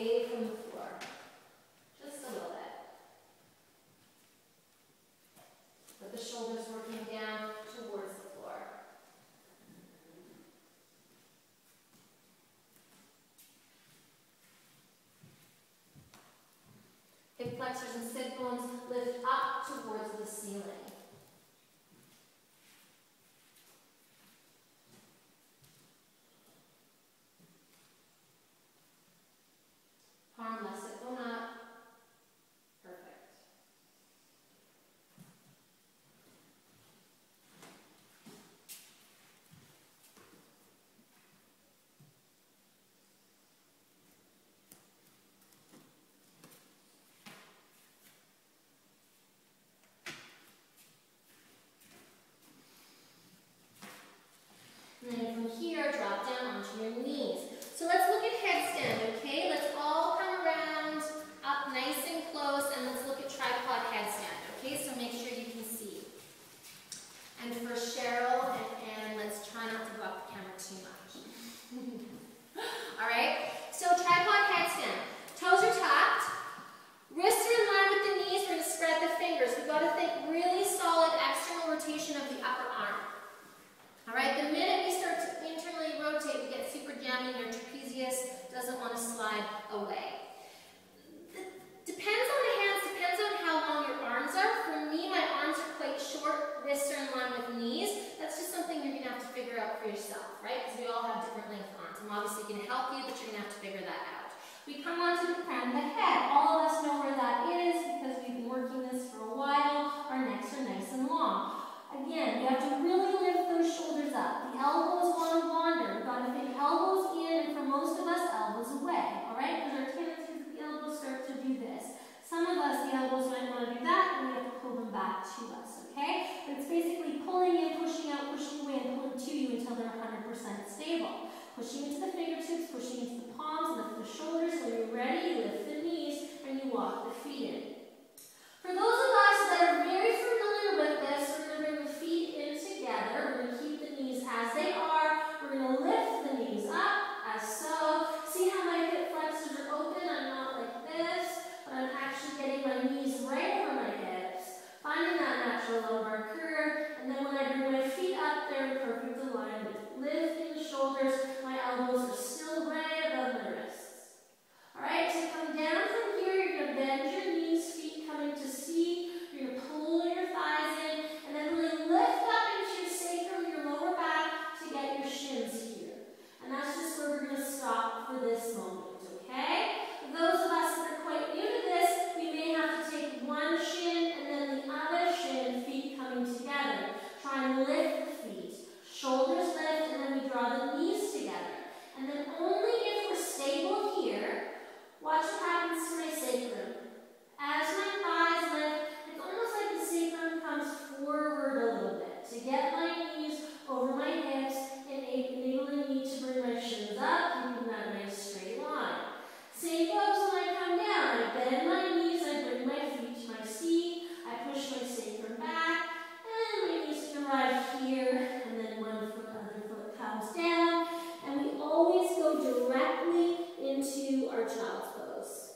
away from the floor. Just a little bit. Put the shoulders working down towards the floor. Hip flexors and sit bones lift up towards the ceiling. Palm left sit bone up. Perfect. And then from here, drop down onto your knees. So let's look at headstand, okay? Let's all come around, up nice and close, and let's look at tripod headstand, okay? So make sure you can see. And for Cheryl and Anne, let's try not to block the camera too much. All right? So tripod headstand. Toes are tucked. Wrists are in line with the knees. We're going to spread the fingers. We've got to think really solid external rotation of the upper arm. All right, the minute we start to internally rotate, we get super jammy and your trapezius doesn't want to slide away. Depends on the hands, depends on how long your arms are. For me, my arms are quite short, wrists are in line with knees. That's just something you're going to have to figure out for yourself, right? Because we all have different length arms. I'm obviously going to help you, but you're going to have to figure that out. We come onto the crown of the head. All of us know where that is because we've been working this for a while. Our necks are nice and long. Again, you have to really lift those shoulders up. The elbows want to wander. We've got to think elbows in, and for most of us, elbows away. All right? Because our tendency is the elbows start to do this. Some of us, the elbows might want to do that, and we have to pull them back to us. Okay? But it's basically pulling in, pushing out, pushing away, and pulling to you until they're 100% stable. Pushing into the fingertips, pushing into the palms, lift the shoulders. When you're ready, you lift the knees, and you walk the feet in. For those of us that are very familiar with this, we're going to bring the feet in together. We're going to keep the knees as they are. We're going to lift the knees up, as so. See how my hip flexors are open? I'm not like this, but I'm actually getting my knees right over my hips, finding that natural lumbar curve, and then when I bring my feet up, they're in perfect alignment. Lifting the shoulders, my elbows are still right above my wrists. All right, so come down from here, you're going to bend your knees, feet coming to seat. You're going to pull your thighs in, and then really lift up into your sacrum, your lower back, to get your shins here. And that's just where we're going to stop for this moment, okay? For those of us that are quite new to this, we may have to take one shin and then the other shin, feet coming together. Try and lift the feet. Shoulders lift, and then we draw the knees together. And then only if we're stable here, watch what happens to my sacrum. As my thighs lift, it's almost like the sacrum comes forward a little bit to get my knees over my hips and enabling me to bring my shins up, keeping that nice straight line. Same goes when I come down. I bend my knees, I bring my feet to my seat, I push my sacrum back, and my knees can arrive here, and then one foot, other foot comes down, and we always go directly into our child's pose.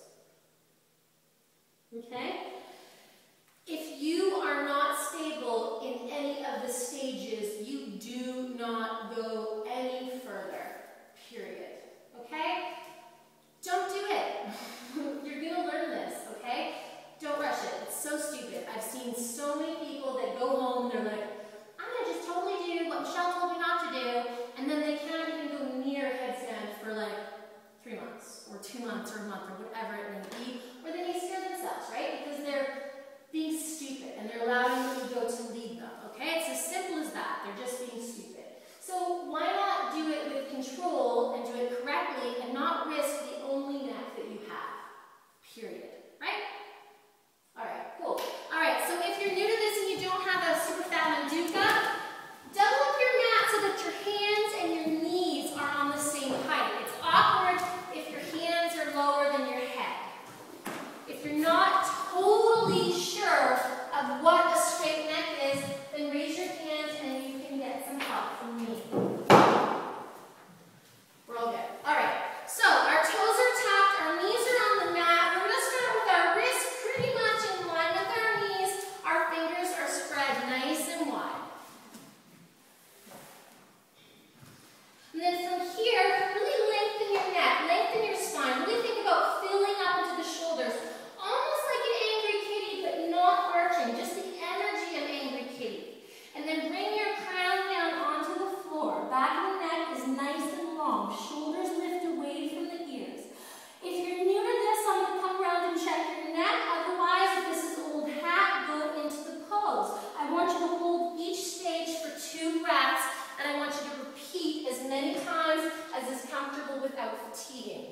fatiguing.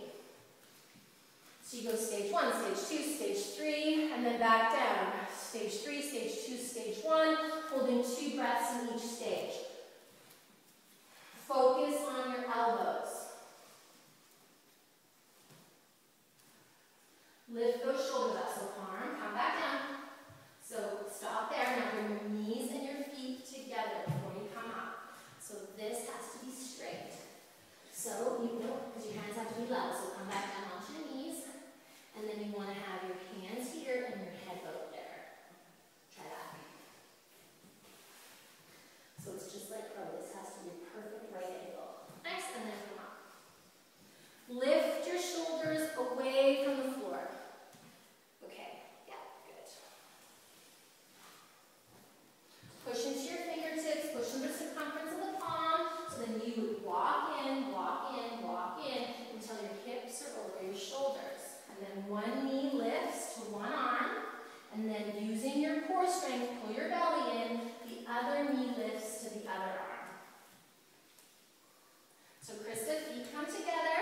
So you go stage 1, stage 2, stage 3, and then back down. Stage 3, stage 2, stage 1, holding 2 breaths in each stage. Focus on your elbows. Lift those shoulders up, so arm, come back down. So stop there, now bring your knees and your feet together before you come up. So this has to be straight. So you don't, because your hands have to be level, so come back down onto your knees. And then you want to have your hands here and your head out there. Try that. So it's just like crow. This has to be a perfect right angle. Nice, and then come up. Lift your shoulders away from the floor. Okay, yeah, good. Push into your fingertips, push in the circumference of the palm. So then you would walk in, walk in, walk in until your hips are over your shoulders. And then one knee lifts to one arm, and then using your core strength, pull your belly in, the other knee lifts to the other arm. So Krista, feet come together.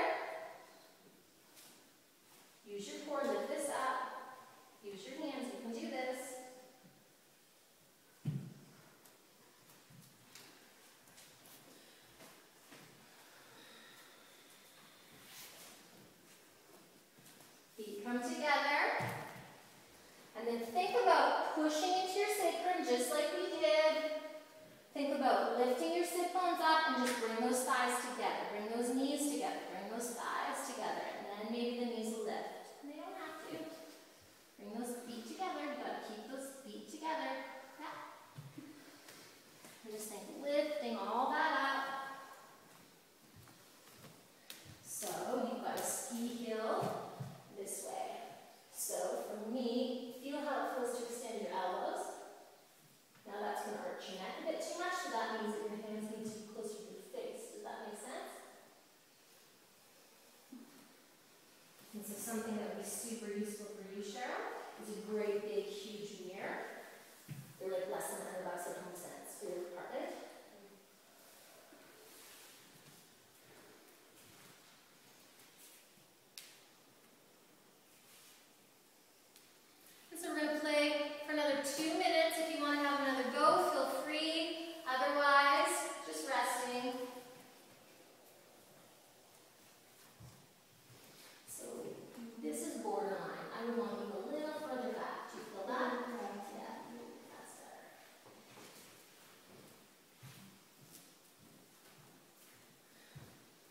Use your core, lift this up. Use your hands, you can do this. Come together, and then think about pushing into your sacrum just like we did. Think about lifting your sit bones up and just bring those thighs together. Bring those knees together. Bring those thighs together, and then maybe the knees will lift. And they don't have to. Bring those feet together. You've got to keep those feet together. Yeah. And just think lifting all that up. So you've got a ski hill this way. So for me, feel how it feels to extend your elbows. Now that's going to arch your neck a bit too much, so that means that your hands need to be closer to your face. Does that make sense? And so something that would be super useful for you, Cheryl, is a great big huge mirror. They're like less than $100 at Home Sense for your apartment. So we're going to play for another 2 minutes. If you want to have another go, feel free. Otherwise, just resting. So this is borderline. I would want you to go a little further back. Do you feel that? Yeah, that's better.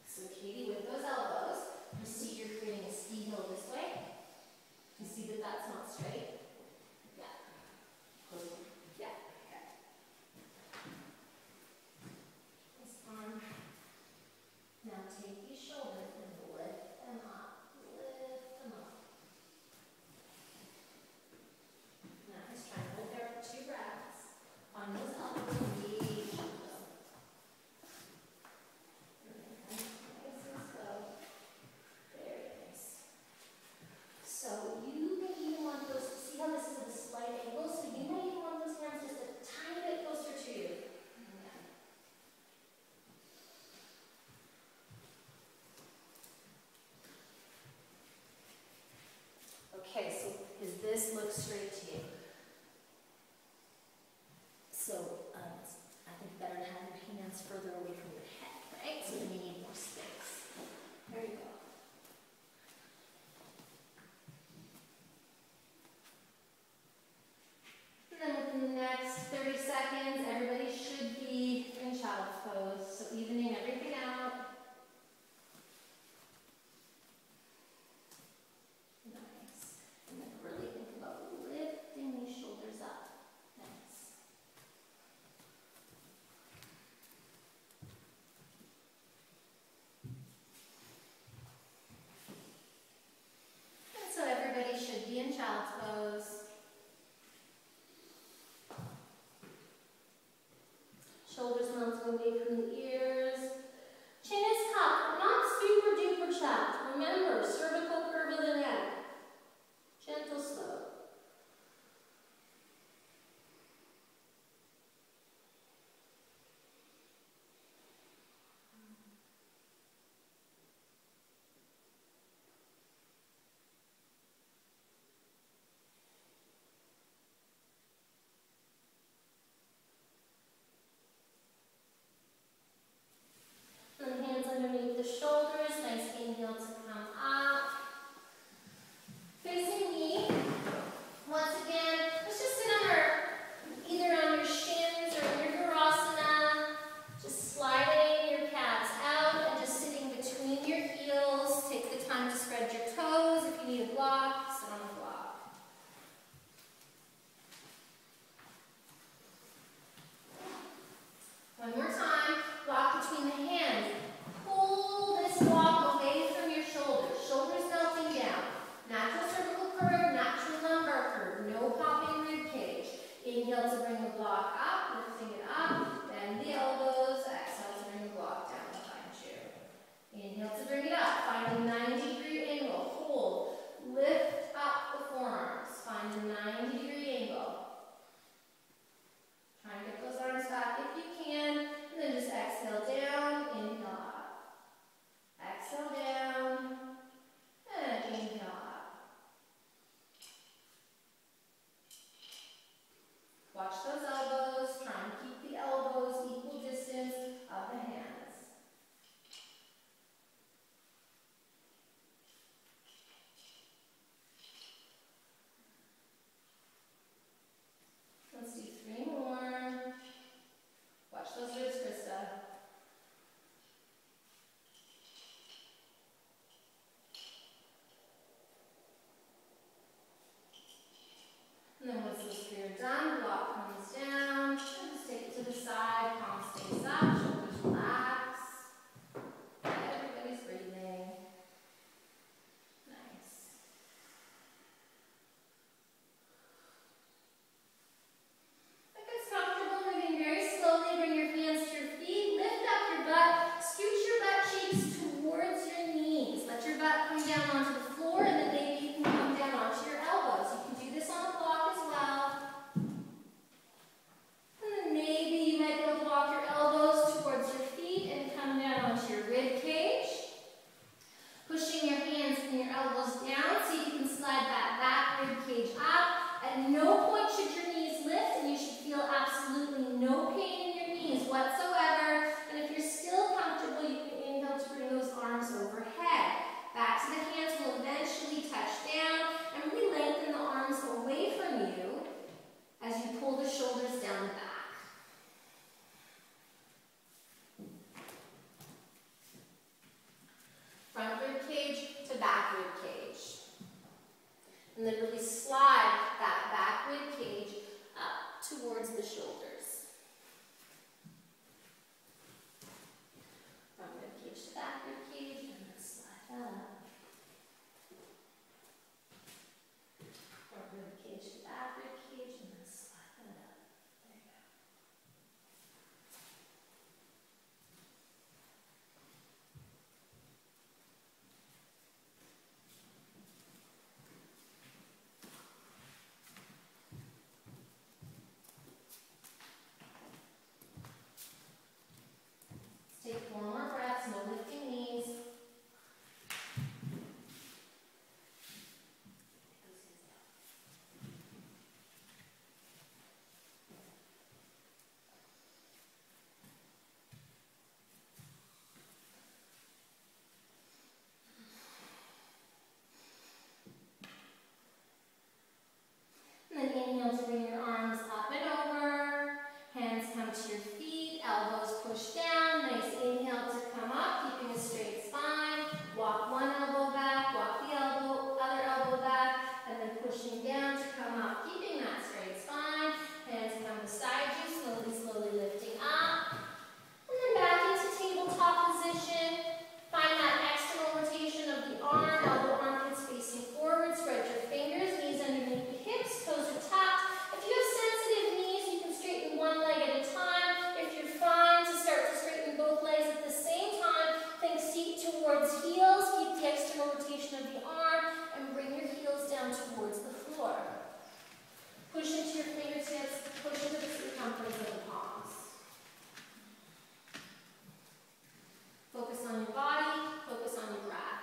So Katie, with those elbows, you see you're creating a ski hill this way. You see that that's not straight? Yeah, okay. This arm. Now take these shoulders and lift them up. Lift them up. Nice. Try and hold there for 2 breaths. On those elbows, engage them. Nice and slow. Very nice. So you may even want those, see how this is at a slight angle? So you may even want those hands just a tiny bit closer to you. Okay, so does this look straight to you? So I think better to have your hands further away from your head, right? So then you need more space. There you go. And then within the next 30 seconds, everybody should be in child's pose. So evening everything out. Nice. And then really think about lifting down onto the floor, and then maybe you can come down onto your elbows. You can do this on the block as well. And then maybe you might be able to walk your elbows towards your feet and come down onto your rib cage. Pushing your hands and your elbows down, see if you can slide that back rib cage up. At no point should your knees lift, and you should feel absolutely no pain in your knees whatsoever. And if you're still comfortable, you can inhale to bring those arms overhead. Back to the hands will eventually touch down, and really lengthen the arms away from you as you pull the shoulders down the back. Front rib cage to back rib cage. And then really slide that back rib cage up towards the shoulders. Front rib cage to back rib cage, and then slide that up. Front rib cage to back rib cage, and then slide that up. There you go. Take 4 more breaths, no lifting knees. And then inhale to bring your arms up and over. Hands come to your feet, elbows push down. Nice inhale to come up, keeping a straight spine. Walk one elbow back, walk the other elbow back, and then pushing down to come up, keeping that straight spine. Hands come beside you, slowly lifting up. And then back into tabletop position. Find that external rotation of the arm, elbow armpits facing forward. Spread your fingers, knees underneath the hips, toes are tucked. If you have sensitive knees, you can straighten one leg at a time. If you're fine to start to straighten both legs at the same time, think seat towards heels, keep the external rotation of the arm, and bring your heels down towards the floor. Push into your fingertips, push into the circumference of the palms. Focus on your body, focus on your breath.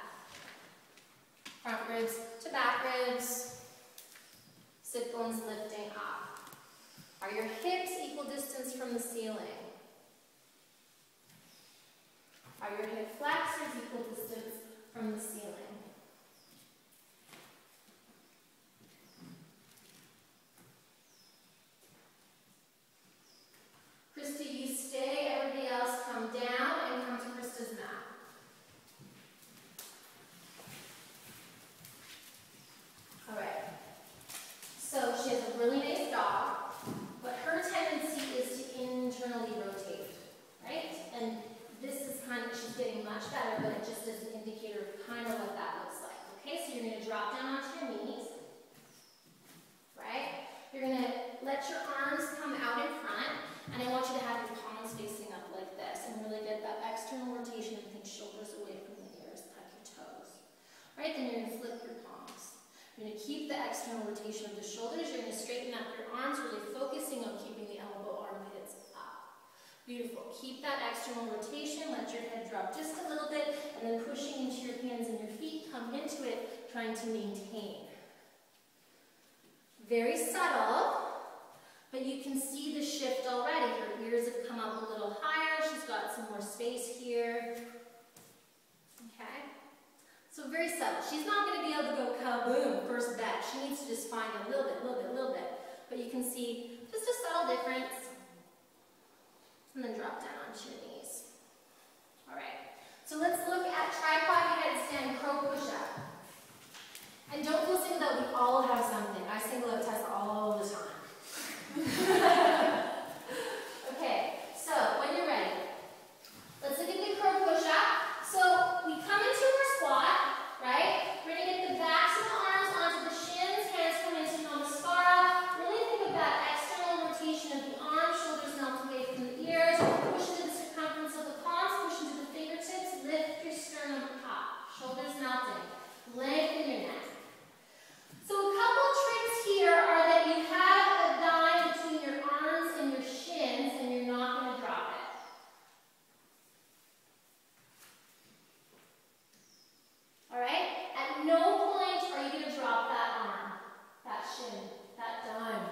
Front ribs to back ribs. Sit bones lifting up. Are your hips equal distance from the ceiling? Are your hip flexors equal distance from the ceiling? Krista, you stay. Everybody else come down and come to Krista's mat. All right. So she has a really nice dog, but her tendency is to internally rotate, right? And this is kind of, she's getting much better, but it just is an indicator of kind of what that looks like. Okay, so you're going to drop down onto your knees, right? You're going to let your arms come out in front, and I want you to have your palms facing up like this, and really get that external rotation and think shoulders away from the ears, tuck your toes. All right, then you're going to flip your palms. You're going to keep the external rotation of the shoulders. You're going to straighten up your arms, really focusing on keeping the elbow armpits up. Beautiful. Keep that external rotation. Let your head drop just a little bit, and then pushing into your hands and your feet. Come into it, trying to maintain. Very subtle, but you can see the shift already. Her ears have come up a little higher. She's got some more space here. Okay? So very subtle. She's not going to be able to go kaboom, first bet. She needs to just find a little bit. But you can see just a subtle difference. And then drop down onto your knees. All right. So let's look at tripod headstand crow push-up. And don't feel singled out. We all have something. I single out Tessa all the time. Okay. So when you're ready, let's look at the crow push-up. So we come into our squat, right? We're going to get the backs of the arms onto the shins, hands come into namaskara. Really think of that external rotation of the arms, shoulders melt away from the ears. Push into the circumference of the palms, push into the fingertips, lift your sternum up. Shoulders melting. Lengthen your neck. So a couple tricks here are that you have a dime between your arms and your shins, and you're not going to drop it. All right? At no point are you going to drop that arm, that shin, that dime.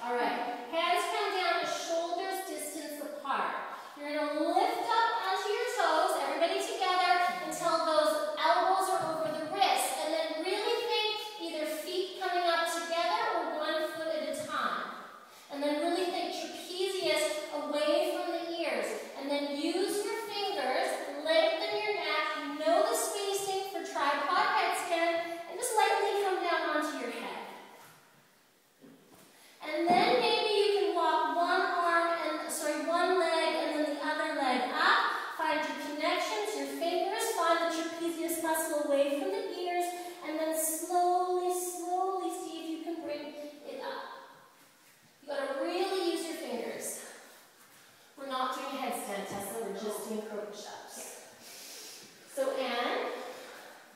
All right. Hands come down to shoulders distance apart. You're going to lift up onto your toes, everybody together, until those elbows are over the wrists. And then really think either feet coming up together or one foot at a time. And then really think trapezius away from the ears. And then use your fingers, lengthen your neck, know the spacing for tripod headstand, and just lightly come down onto your head. And then maybe you can walk one leg and then the other leg up. Find your connections, your fingers, find the trapezius muscle away from the ears, and then slowly, slowly see if you can bring it up. You gotta really use your fingers. We're not doing a headstand, Tessa, we're just doing crow push-ups. So, and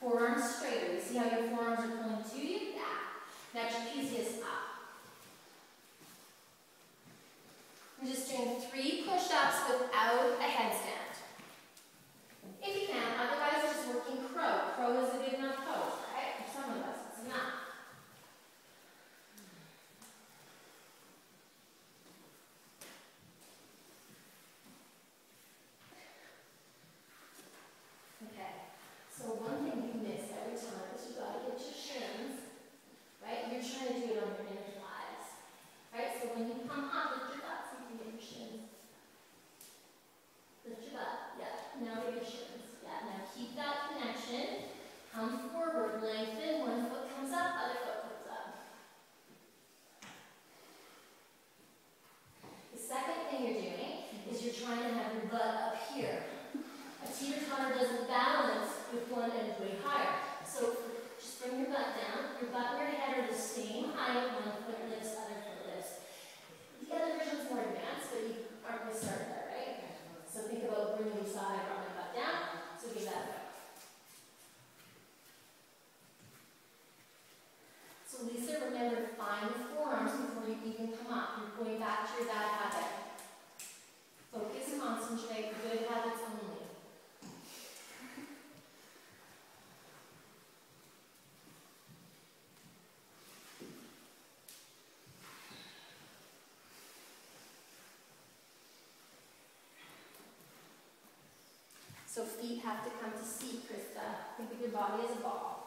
forearms straighter. You see how your forearms are pulling to you? Yeah. Now trapezius up. I'm just doing 3 push-ups without a headstand. If you can, otherwise just working crow. Crow is a good enough pose, right? For some of us, it's enough. Okay, so one thing you miss every time is you gotta get your shins, right? You're trying to do it on your inner thighs, right? So when you come up, lift your butt so you can get your shins. Lift your butt, yeah. Now get your shins, yeah. Now keep that connection. Come forward, lengthen. One foot comes up, other foot comes up. The second thing you're doing is you're trying to have your butt up here. A teeter-totter doesn't balance with one end way higher. So just bring your butt down. Your butt and your head are the same height. One foot lifts, other foot lifts. The other version's more advanced, but you aren't going to start there, right? So think about bringing your side, brought my butt down. So give that a go. So Lisa, remember to find the forearms before you even come up. You're going back to your bad habit. Focus, concentrate, good habits only. So feet have to come to seat, Krista. Think of your body as a ball.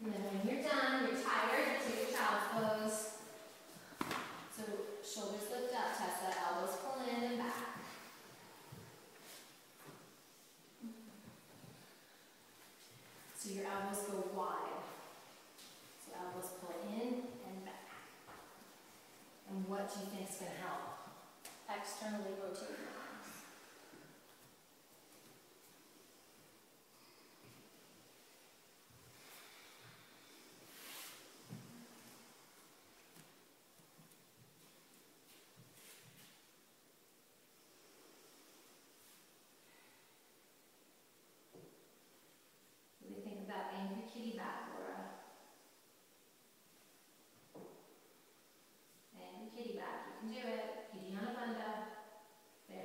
And then when you're done, you're tired, you take your child's pose. So shoulders lift up, Tessa, elbows pull in and back. So your elbows go wide. So elbows pull in and back. And what do you think is going to help? Externally rotate your arms. Really think about anchor kitty back, Laura. Anchor kitty back. You can do it. Kitty on a bunda. Very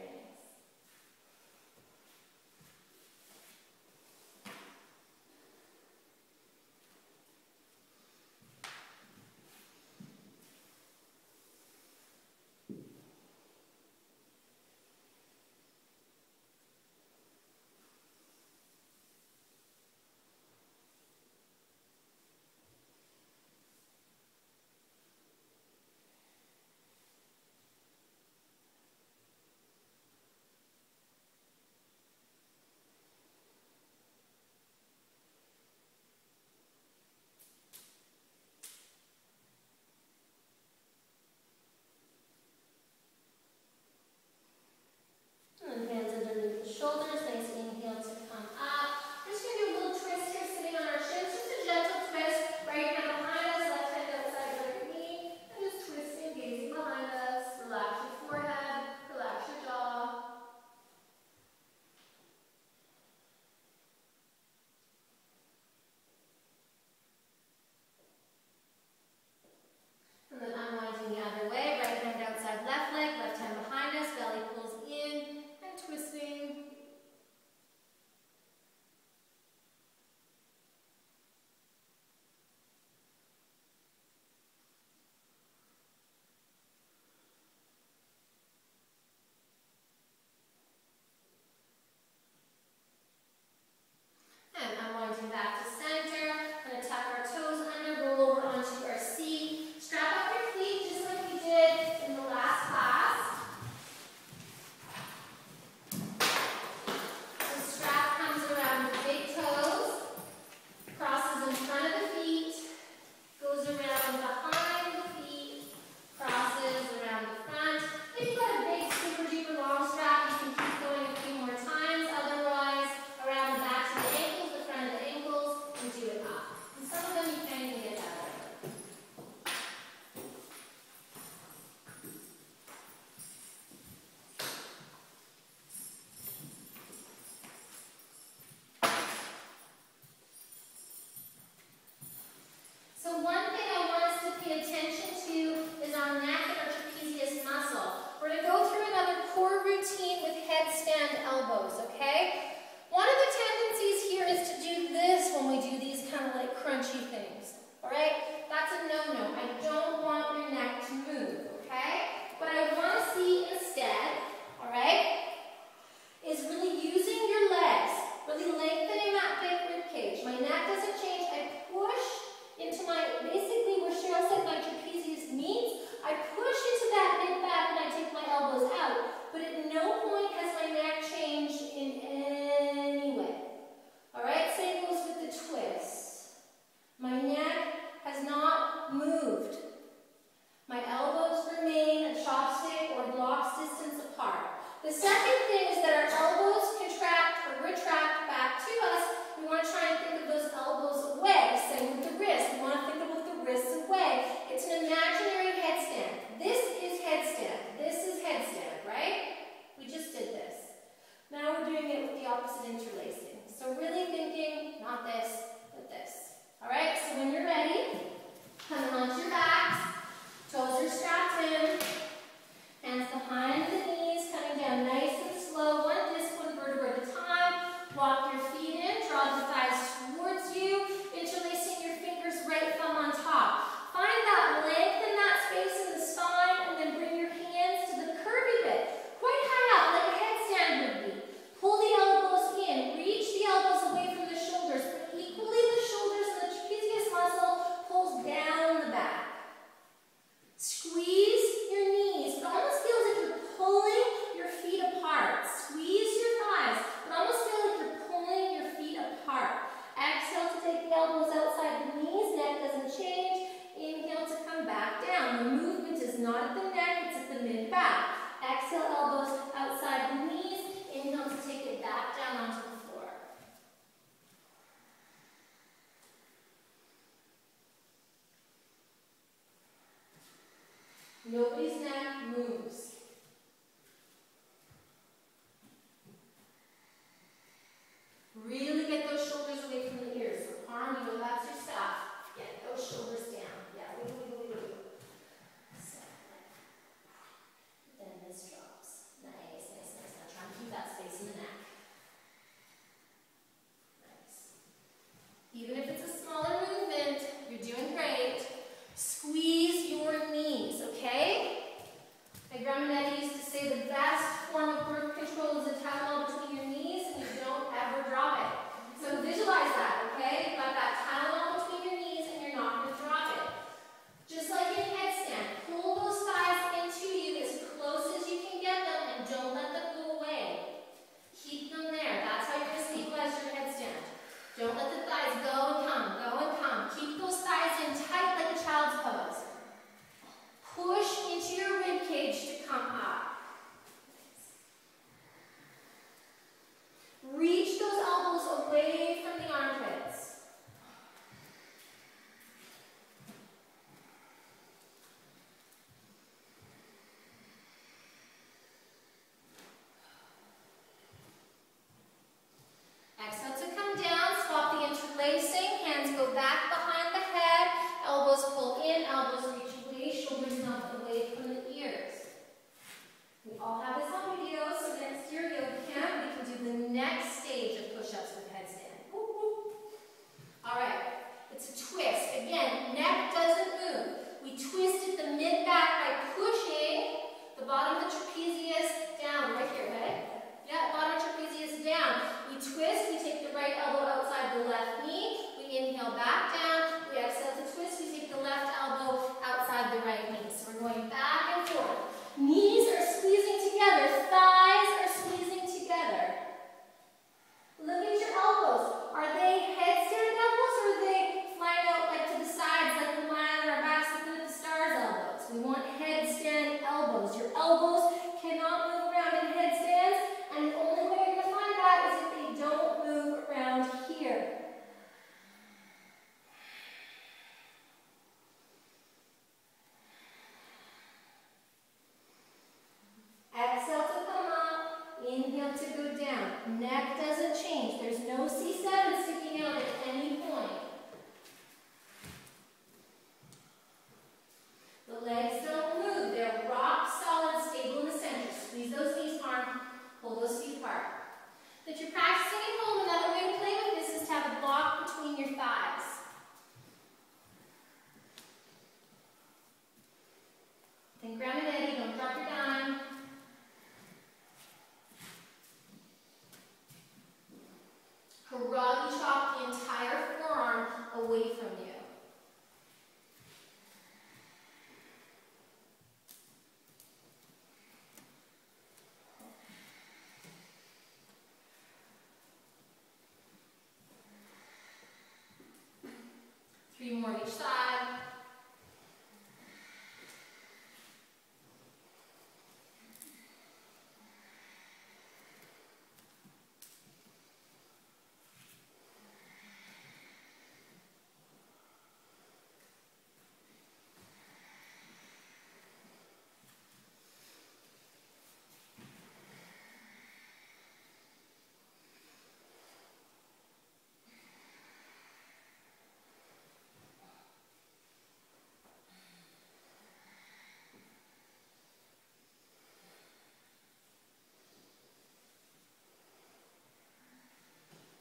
Granny used to say the best form of birth control is a Tylenol between your knees and you don't ever drop it. So visualize that, okay? You've got that Tylenol between your knees and you're not going to drop it. Just like in headstand, pull those thighs into you as close as you can get them and don't let them go away. Keep them there. That's how you're going to stabilize your headstand. Don't let the thighs go and come, go and come. Keep those thighs in tight like a child's pose. Push into your rib cage to come up. Reach those elbows away from the armpits. Exhale to come down. Swap the interlacing. Hands go back behind the head. Elbows pull in. Elbows reach away. Shoulders not away from the ears. We all have this on video, so next year yoga camp, we can do the next stage of push-ups with headstand. Woo woo. All right, it's a twist. Again, neck doesn't move. We twist at the mid-back by pushing the bottom of the trapezius down, right here, okay? Yeah, bottom trapezius down. We twist, we take the right elbow outside the left knee. We inhale back down. We exhale to twist. We take the left elbow outside the right knee. So we're going back and forth. Knees are squeezing together. Thighs are squeezing together. Look at your elbows. Are they headstand elbows or are they flying out like to the sides like we lie on our backs looking at the stars elbows? We want headstand elbows. Your elbows cannot move around in headstands, and the only way you're going to find that is if they don't move around here. Exhale to come up, inhale to go down. Neck doesn't change. There's no C7 sticking out at any point. The legs don't move. They're rock solid, stable in the center. Squeeze those knees hard, pull those feet apart. If you're practicing at home, another way to play with this is to have a block between your thighs. Think Grandma Nettie, don't drop your dime. Karate chop the entire forearm away from you. Three more each side.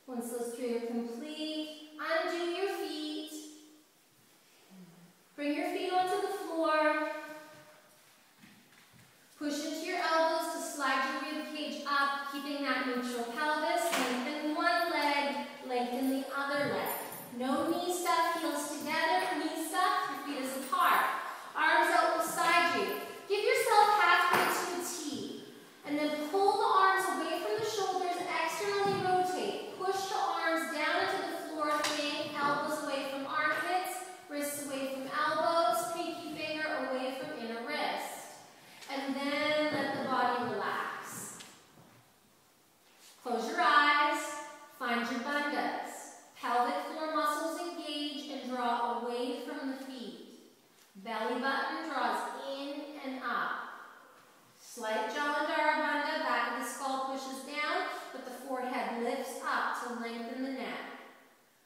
Once those three are complete, undo your feet. Bring your feet onto the floor. Push into your elbows to slide your rib cage up, keeping that neutral pelvis. Lengthen one leg, lengthen the other leg. No knee stuff, heels together. Knee stuff, your feet is apart. Arms out beside you. Give yourself halfway to a T. And then pull the arms away from the shoulders, externally rotate. Push the arms down into the floor, think elbows away from armpits, wrists away from elbows, pinky finger away from inner wrist. And then let the body relax. Close your eyes, find your bandhas. Pelvic floor muscles engage and draw away from the feet. Belly button draws in and up. Slight Jalandhara bandha, back of the skull pushes down, but the forehead lifts up to lengthen the neck.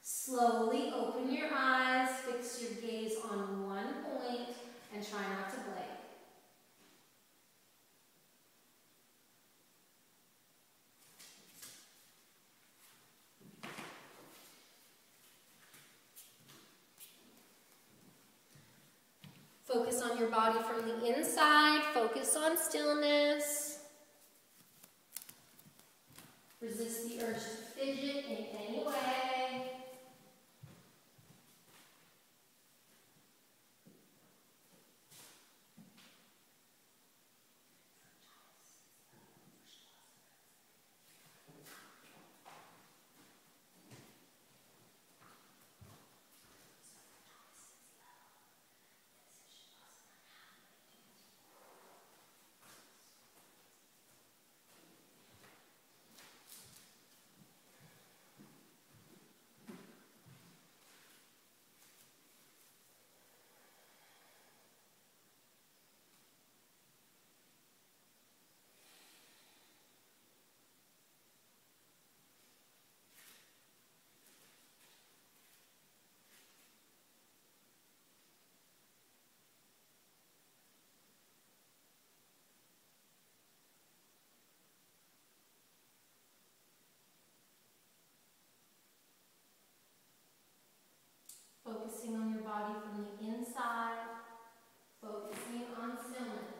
Slowly open your eyes, fix your gaze on one point, and try not to blink. Focus Focus on your body from the inside. Focus on stillness. Resist the urge to fidget in any way. Focusing on your body from the inside, focusing on stillness.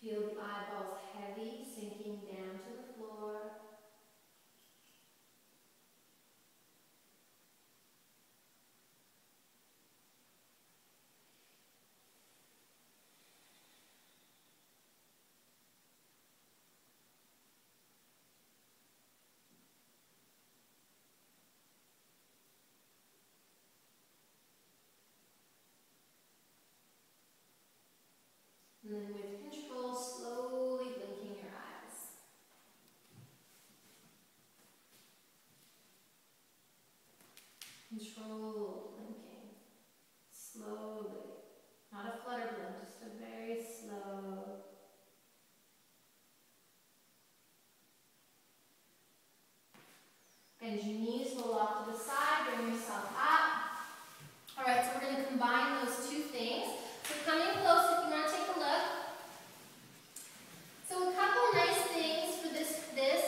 Feel the eyeballs heavy, sinking down to the floor. And then with control, slowly blinking your eyes. Control blinking. Slowly. Not a flutter blink, just a very slow. Bend your knees, roll off to the side, bring yourself up. Alright, so we're going to combine those two things. So coming close, if you want to take a look. So a couple nice things for this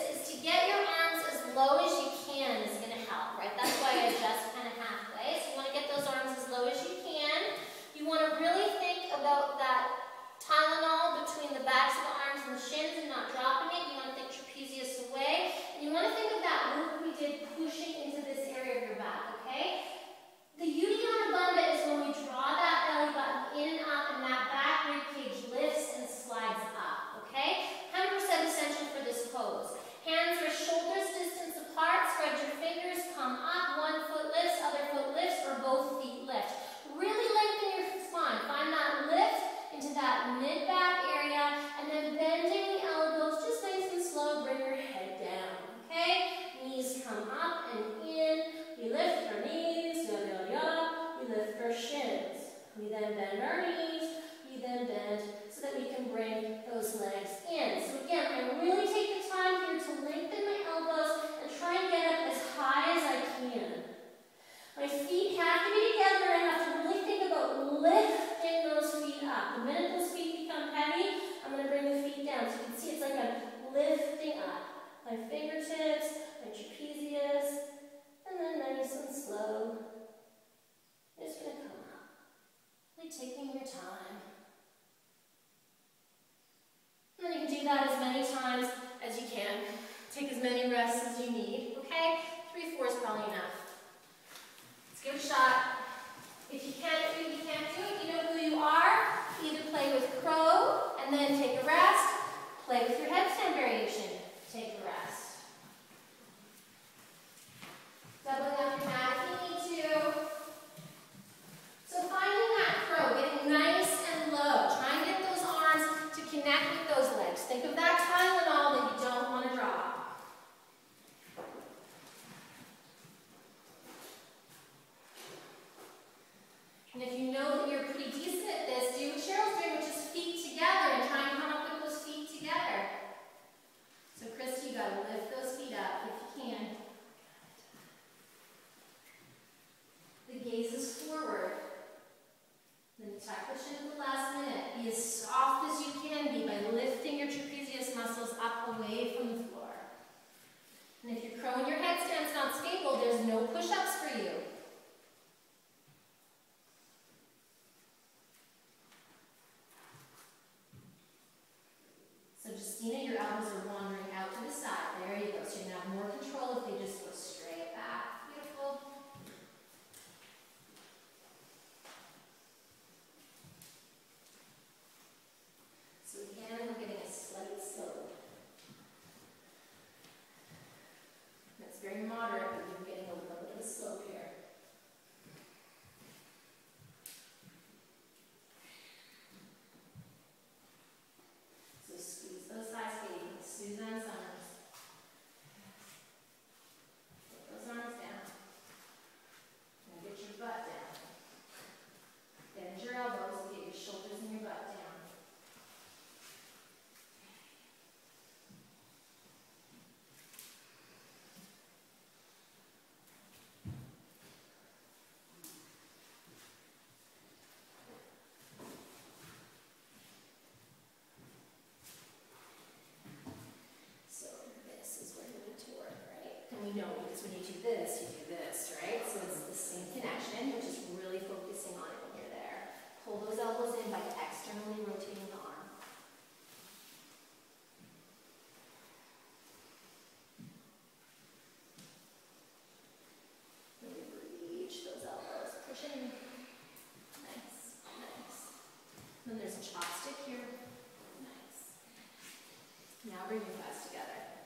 is to get your arms as low as you can is going to help, right? That's why I adjust kind of halfway. So you want to get those arms as low as you can. You want to really think about that Tylenol between the backs of the arms and the shins and not dropping it. You want to think trapezius away. And you want to think of that loop we did pushing into this area of your back, okay? The Uddiyana Bandha is when we draw that belly button in and up and that back rib cage lifts and slides up, okay? 100% essential for this pose. Hands are shoulders distance apart, spread your fingers, come up, one foot lifts, other foot lifts, or both feet lift. Really lengthen your spine. Find that lift into that mid-back area, and then bending the elbows, just nice and slow, bring your head down, okay? Knees come up and in. We lift our knees, we lift our shins. We then bend our knees, we then bend so that we can bring those legs in. So again, I really take the time here to lengthen my elbows and try and get up as high as I can. My feet have to be together and I have to really think about lifting those feet up. The minute those feet become heavy, I'm going to bring the feet down. So you can see it's like I'm lifting up. My fingertips, my trapezius, and then nice and slow. Just going to come up. Really taking your time. And then you can do that as many times as you can. Take as many rests as you need, okay? 3, 4 is probably enough. Let's give it a shot. If you can't do it, you know who you are. Either play with crow and then take a rest. Play with your headstand variation. Take a rest. Doubling up your mat if you need to. So finding that crow, getting nice and low. Try and get those arms to connect with those legs. Think of that Tylenol that you don't want to drop. And if you know that you're pretty decent at this, do what Cheryl's doing, which is feet together and try and come up with those feet together. chin. Nice, nice. Then there's a chopstick here. Nice. Now bring your thighs together.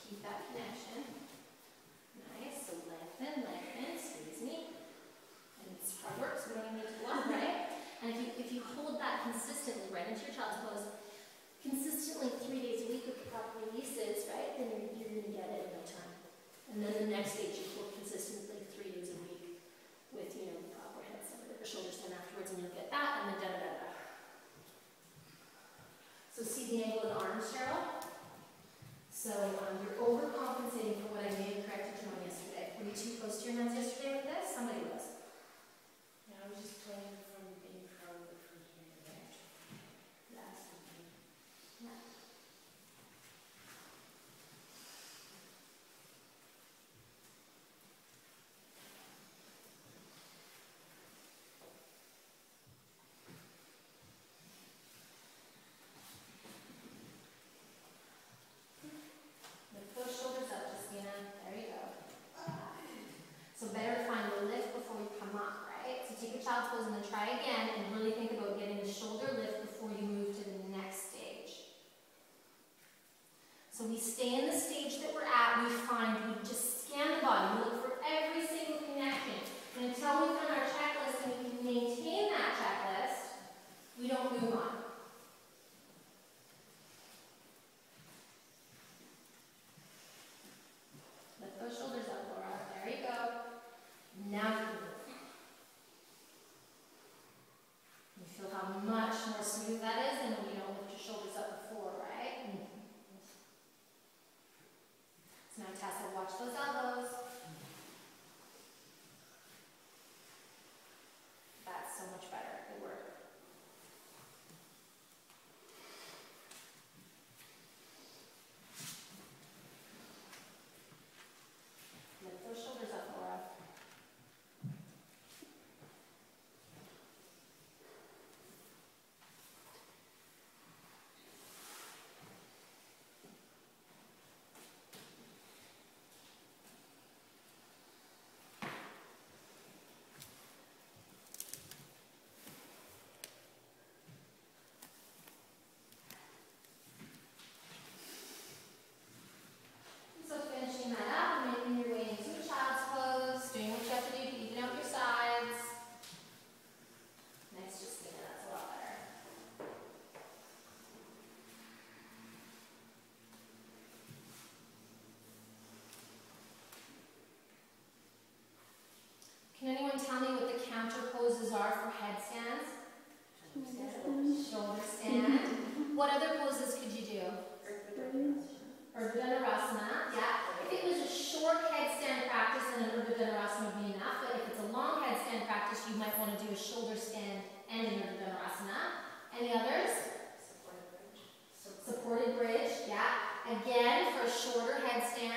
Keep that connection. Nice. So lengthen, lengthen, squeeze me. And it's hard work, so we don't even need to block, right? And if you hold that consistently right into your child's pose, consistently 3 days a week with the proper releases, right? Then you're going to get it in no time. And then the next stage, you hold consistently 3 days a week with, the proper headstand or shoulder stand afterwards, and you'll get that, and then da-da-da-da. So see the angle of the arms, Cheryl? So you're overcompensating for what I may have corrected you on yesterday. Were you too close to your hands yesterday with this? Somebody was. Yeah, I was just playing from being from here to there. Yes. Yeah. Lift those shoulders up, Justina. There you go. So better to find the lift before you come up, right? So take a child's pose and then try again and really think about getting the shoulder lift before you move to the next stage. So we stay in the stage that we're at, we just scan the body, we look for every single connection. And until we've done our checklist and we can maintain that checklist, we don't move on. Lift those shoulders up, Laura. There you go. Now you can move. You feel how much more smooth that is than when you don't lift your shoulders up before, right? So now, Tessa, watch those elbows. That's so much better. Good work. Lift those shoulders up, Laura. So finishing that up and making your way into a child's pose, doing what you have to do to even out your sides. Nice, Justina, that's a lot better. Can anyone tell me what the counter poses are for headstands? Shoulder stand. What other poses could you do? Urdhva yeah. If it was a short headstand practice, then an Urdhva would be enough. But if it's a long headstand practice, you might want to do a shoulder stand and an Urdhva. Any others? Supported bridge. Supported bridge, yeah. Again, for a shorter headstand,